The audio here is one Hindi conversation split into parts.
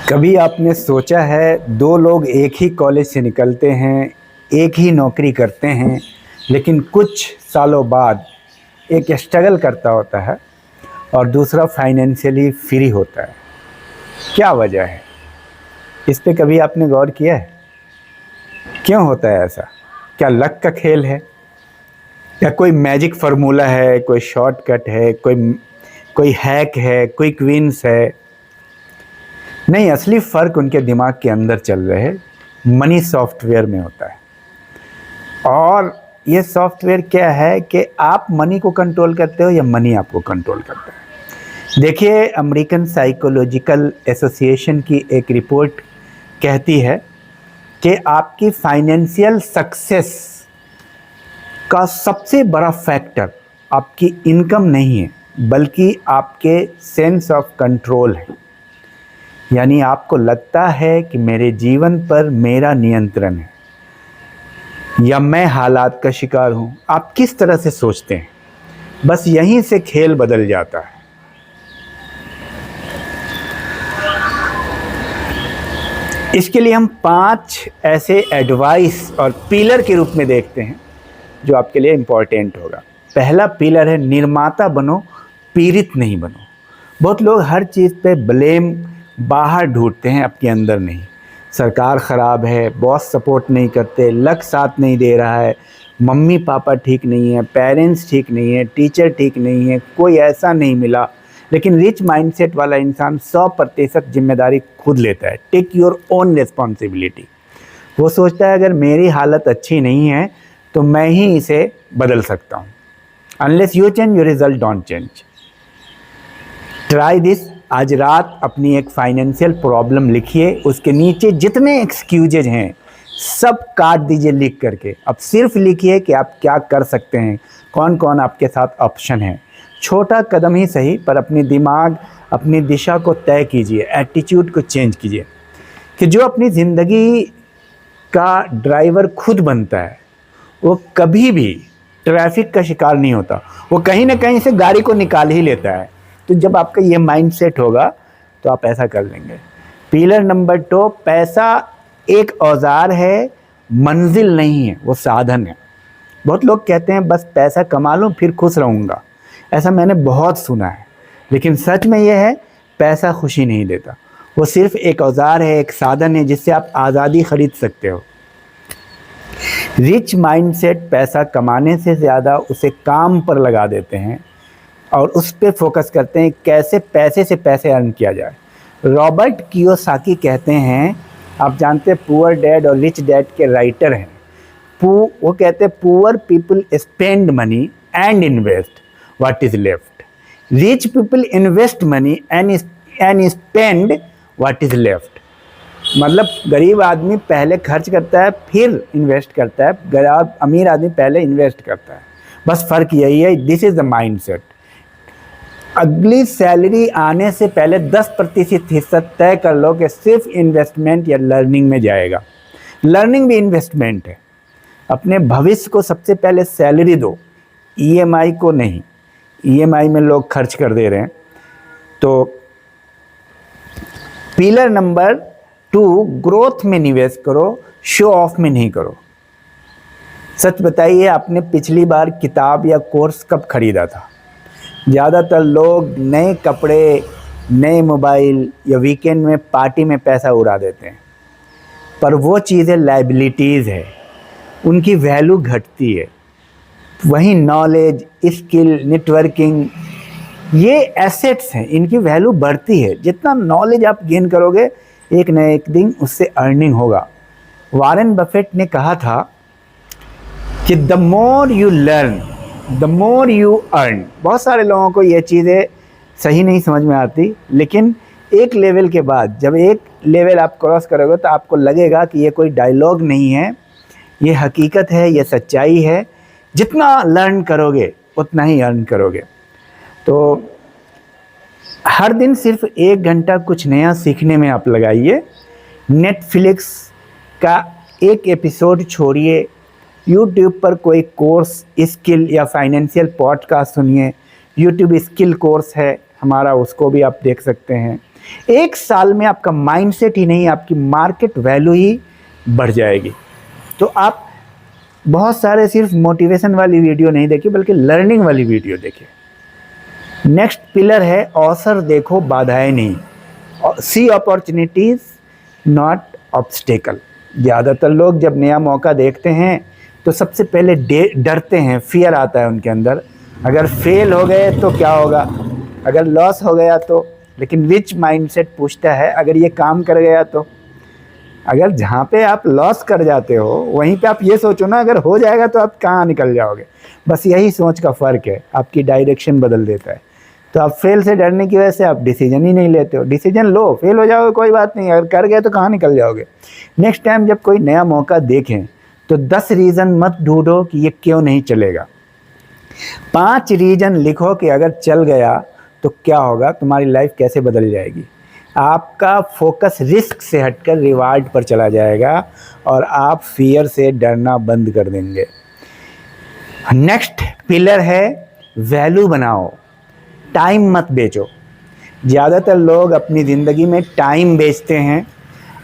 कभी आपने सोचा है दो लोग एक ही कॉलेज से निकलते हैं, एक ही नौकरी करते हैं, लेकिन कुछ सालों बाद एक स्ट्रगल करता होता है और दूसरा फाइनेंशियली फ्री होता है। क्या वजह है? इस पे कभी आपने गौर किया है? क्यों होता है ऐसा? क्या लक का खेल है या कोई मैजिक फार्मूला है, कोई शॉर्टकट है, कोई हैक है, कोई क्विंस है? नहीं, असली फ़र्क उनके दिमाग के अंदर चल रहे मनी सॉफ्टवेयर में होता है। और ये सॉफ्टवेयर क्या है कि आप मनी को कंट्रोल करते हो या मनी आपको कंट्रोल करता है। देखिए, अमेरिकन साइकोलॉजिकल एसोसिएशन की एक रिपोर्ट कहती है कि आपकी फाइनेंशियल सक्सेस का सबसे बड़ा फैक्टर आपकी इनकम नहीं है, बल्कि आपके सेंस ऑफ कंट्रोल है। यानी आपको लगता है कि मेरे जीवन पर मेरा नियंत्रण है या मैं हालात का शिकार हूँ। आप किस तरह से सोचते हैं, बस यहीं से खेल बदल जाता है। इसके लिए हम 5 ऐसे एडवाइस और पिलर के रूप में देखते हैं जो आपके लिए इम्पोर्टेंट होगा। पहला पिलर है निर्माता बनो, पीड़ित नहीं बनो। बहुत लोग हर चीज़ पे ब्लेम बाहर ढूंढते हैं, आपके अंदर नहीं। सरकार ख़राब है, बॉस सपोर्ट नहीं करते, लक साथ नहीं दे रहा है, मम्मी पापा ठीक नहीं है, पेरेंट्स ठीक नहीं है, टीचर ठीक नहीं है, कोई ऐसा नहीं मिला। लेकिन रिच माइंडसेट वाला इंसान 100% जिम्मेदारी खुद लेता है। Take your own responsibility. वो सोचता है अगर मेरी हालत अच्छी नहीं है तो मैं ही इसे बदल सकता हूँ। Unless you change your result don't change. Try this. आज रात अपनी एक फाइनेंशियल प्रॉब्लम लिखिए, उसके नीचे जितने एक्सक्यूजेज हैं सब काट दीजिए लिख करके। अब सिर्फ लिखिए कि आप क्या कर सकते हैं, कौन कौन आपके साथ ऑप्शन है। छोटा कदम ही सही, पर अपनी दिमाग, अपनी दिशा को तय कीजिए, एटीट्यूड को चेंज कीजिए। कि जो अपनी ज़िंदगी का ड्राइवर खुद बनता है वो कभी भी ट्रैफिक का शिकार नहीं होता, वो कहीं ना कहीं से गाड़ी को निकाल ही लेता है। तो जब आपका ये माइंडसेट होगा तो आप ऐसा कर लेंगे। पिलर नंबर 2, पैसा एक औजार है, मंजिल नहीं है, वो साधन है। बहुत लोग कहते हैं बस पैसा कमा लूँ फिर खुश रहूँगा। ऐसा मैंने बहुत सुना है, लेकिन सच में ये है, पैसा खुशी नहीं देता। वो सिर्फ एक औजार है, एक साधन है जिससे आप आज़ादी खरीद सकते हो। रिच माइंडसेट पैसा कमाने से ज़्यादा उसे काम पर लगा देते हैं और उस पर फोकस करते हैं कैसे पैसे से पैसे अर्न किया जाए। रॉबर्ट कियोसाकी कहते हैं, आप जानते हैं पुअर डैड और रिच डैड के राइटर हैं। वो कहते हैं poor people spend money and invest what is left, rich people invest money and spend what is left. मतलब गरीब आदमी पहले खर्च करता है फिर इन्वेस्ट करता है, अमीर आदमी पहले इन्वेस्ट करता है। बस फ़र्क यही है। This is the mindset. अगली सैलरी आने से पहले 10% हिस्सा तय कर लो कि सिर्फ इन्वेस्टमेंट या लर्निंग में जाएगा। लर्निंग भी इन्वेस्टमेंट है। अपने भविष्य को सबसे पहले सैलरी दो, ईएमआई को नहीं। ईएमआई में लोग खर्च कर दे रहे हैं। तो पिलर नंबर 2, ग्रोथ में निवेश करो, शो ऑफ में नहीं करो। सच बताइए, आपने पिछली बार किताब या कोर्स कब खरीदा था? ज़्यादातर लोग नए कपड़े, नए मोबाइल या वीकेंड में पार्टी में पैसा उड़ा देते हैं, पर वो चीज़ें लायबिलिटीज़ है, उनकी वैल्यू घटती है। वहीं नॉलेज, स्किल, नेटवर्किंग, ये एसेट्स हैं, इनकी वैल्यू बढ़ती है। जितना नॉलेज आप गेन करोगे एक न एक दिन उससे अर्निंग होगा। वॉरेन बफेट ने कहा था कि the more you learn the more you earn. बहुत सारे लोगों को ये चीज़ें सही नहीं समझ में आती, लेकिन एक लेवल के बाद, जब एक लेवल आप क्रॉस करोगे तो आपको लगेगा कि ये कोई डायलॉग नहीं है, ये हकीकत है, ये सच्चाई है। जितना लर्न करोगे उतना ही अर्न करोगे। तो हर दिन सिर्फ 1 घंटा कुछ नया सीखने में आप लगाइए। नेटफ्लिक्स का एक एपिसोड छोड़िए, यूट्यूब पर कोई कोर्स, स्किल या फाइनेंशियल पॉडकास्ट सुनिए। यूट्यूब स्किल कोर्स है हमारा, उसको भी आप देख सकते हैं। 1 साल में आपका माइंडसेट ही नहीं, आपकी मार्केट वैल्यू ही बढ़ जाएगी। तो आप बहुत सारे सिर्फ मोटिवेशन वाली वीडियो नहीं देखिए, बल्कि लर्निंग वाली वीडियो देखिए। नेक्स्ट पिलर है अवसर देखो, बाधाएं नहीं। सी अपॉर्चुनिटीज नॉट ऑब्स्टेकल। ज़्यादातर लोग जब नया मौका देखते हैं तो सबसे पहले डरते हैं, फियर आता है उनके अंदर। अगर फेल हो गए तो क्या होगा, अगर लॉस हो गया तो। लेकिन विच माइंडसेट पूछता है अगर ये काम कर गया तो। अगर जहाँ पे आप लॉस कर जाते हो वहीं पे आप ये सोचो ना, अगर हो जाएगा तो आप कहाँ निकल जाओगे। बस यही सोच का फ़र्क है, आपकी डायरेक्शन बदल देता है। तो आप फेल से डरने की वजह से आप डिसीजन ही नहीं लेते हो। डिसीजन लो, फेल हो जाओगे कोई बात नहीं, अगर कर गए तो कहाँ निकल जाओगे। नेक्स्ट टाइम जब कोई नया मौका देखें तो 10 रीज़न मत ढूंढो कि ये क्यों नहीं चलेगा, 5 रीज़न लिखो कि अगर चल गया तो क्या होगा, तुम्हारी लाइफ कैसे बदल जाएगी। आपका फोकस रिस्क से हटकर रिवार्ड पर चला जाएगा और आप फियर से डरना बंद कर देंगे। नेक्स्ट पिलर है वैल्यू बनाओ, टाइम मत बेचो। ज़्यादातर लोग अपनी ज़िंदगी में टाइम बेचते हैं।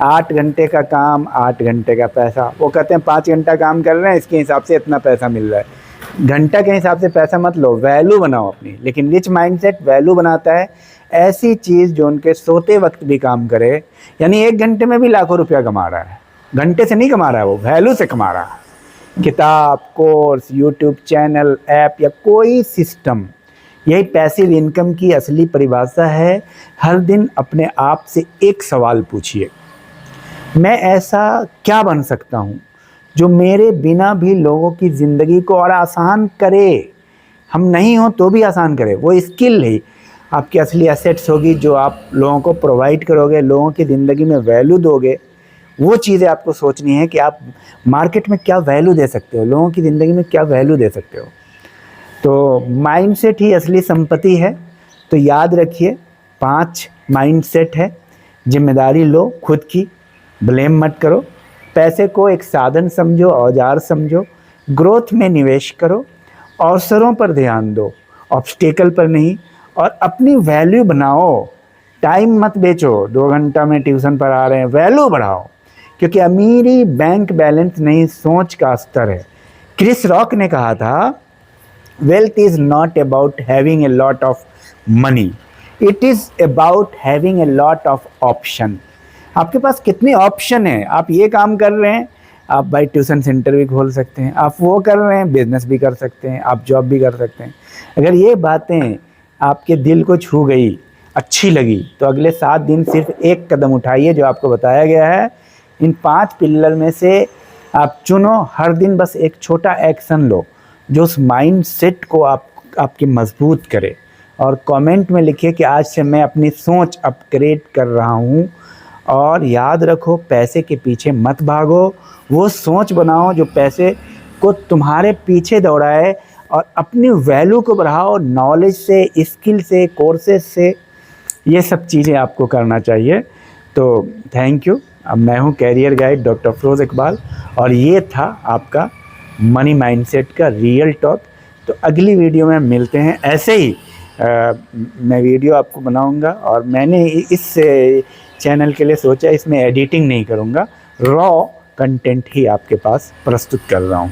8 घंटे का काम, 8 घंटे का पैसा। वो कहते हैं 5 घंटा काम कर रहे हैं, इसके हिसाब से इतना पैसा मिल रहा है। घंटा के हिसाब से पैसा मत लो, वैल्यू बनाओ अपनी। लेकिन रिच माइंडसेट वैल्यू बनाता है ऐसी चीज़ जो उनके सोते वक्त भी काम करे। यानी 1 घंटे में भी लाखों रुपया कमा रहा है, घंटे से नहीं कमा रहा है, वो वैल्यू से कमा रहा है। किताब, कोर्स, यूट्यूब चैनल, ऐप या कोई सिस्टम, यही पैसिव इनकम की असली परिभाषा है। हर दिन अपने आप से एक सवाल पूछिए, मैं ऐसा क्या बन सकता हूँ जो मेरे बिना भी लोगों की ज़िंदगी को और आसान करे। हम नहीं हो तो भी आसान करे। वो स्किल ही आपकी असली एसेट्स होगी जो आप लोगों को प्रोवाइड करोगे, लोगों की ज़िंदगी में वैल्यू दोगे। वो चीज़ें आपको सोचनी है कि आप मार्केट में क्या वैल्यू दे सकते हो, लोगों की ज़िंदगी में क्या वैल्यू दे सकते हो। तो माइंडसेट ही असली संपत्ति है। तो याद रखिए 5 माइंडसेट है। जिम्मेदारी लो खुद की, ब्लेम मत करो, पैसे को एक साधन समझो, औजार समझो, ग्रोथ में निवेश करो, अवसरों पर ध्यान दो, ऑब्स्टेकल पर नहीं, और अपनी वैल्यू बनाओ। टाइम मत बेचो, 2 घंटा में ट्यूशन पर आ रहे हैं, वैल्यू बढ़ाओ। क्योंकि अमीरी बैंक बैलेंस नहीं, सोच का स्तर है। क्रिस रॉक ने कहा था, wealth is not about having a lot of money, it is about having a lot of option. आपके पास कितने ऑप्शन हैं। आप ये काम कर रहे हैं, आप भाई ट्यूशन सेंटर भी खोल सकते हैं। आप वो कर रहे हैं, बिजनेस भी कर सकते हैं, आप जॉब भी कर सकते हैं। अगर ये बातें आपके दिल को छू गई, अच्छी लगी, तो अगले 7 दिन सिर्फ एक कदम उठाइए जो आपको बताया गया है। इन 5 पिलर में से आप चुनो, हर दिन बस एक छोटा एक्शन लो जो उस माइंड सेट को आपकी मजबूत करे। और कमेंट में लिखिए कि आज से मैं अपनी सोच अपग्रेड कर रहा हूँ। और याद रखो, पैसे के पीछे मत भागो, वो सोच बनाओ जो पैसे को तुम्हारे पीछे दौड़ाए, और अपनी वैल्यू को बढ़ाओ नॉलेज से, स्किल से, कोर्सेज से। ये सब चीज़ें आपको करना चाहिए। तो थैंक यू। अब मैं हूँ career guide doctor Afroz Iqbal, और ये था आपका मनी माइंडसेट का रियल टॉक। तो अगली वीडियो में मिलते हैं। ऐसे ही मैं वीडियो आपको बनाऊंगा, और मैंने इस चैनल के लिए सोचा इसमें एडिटिंग नहीं करूंगा, रॉ कंटेंट ही आपके पास प्रस्तुत कर रहा हूं।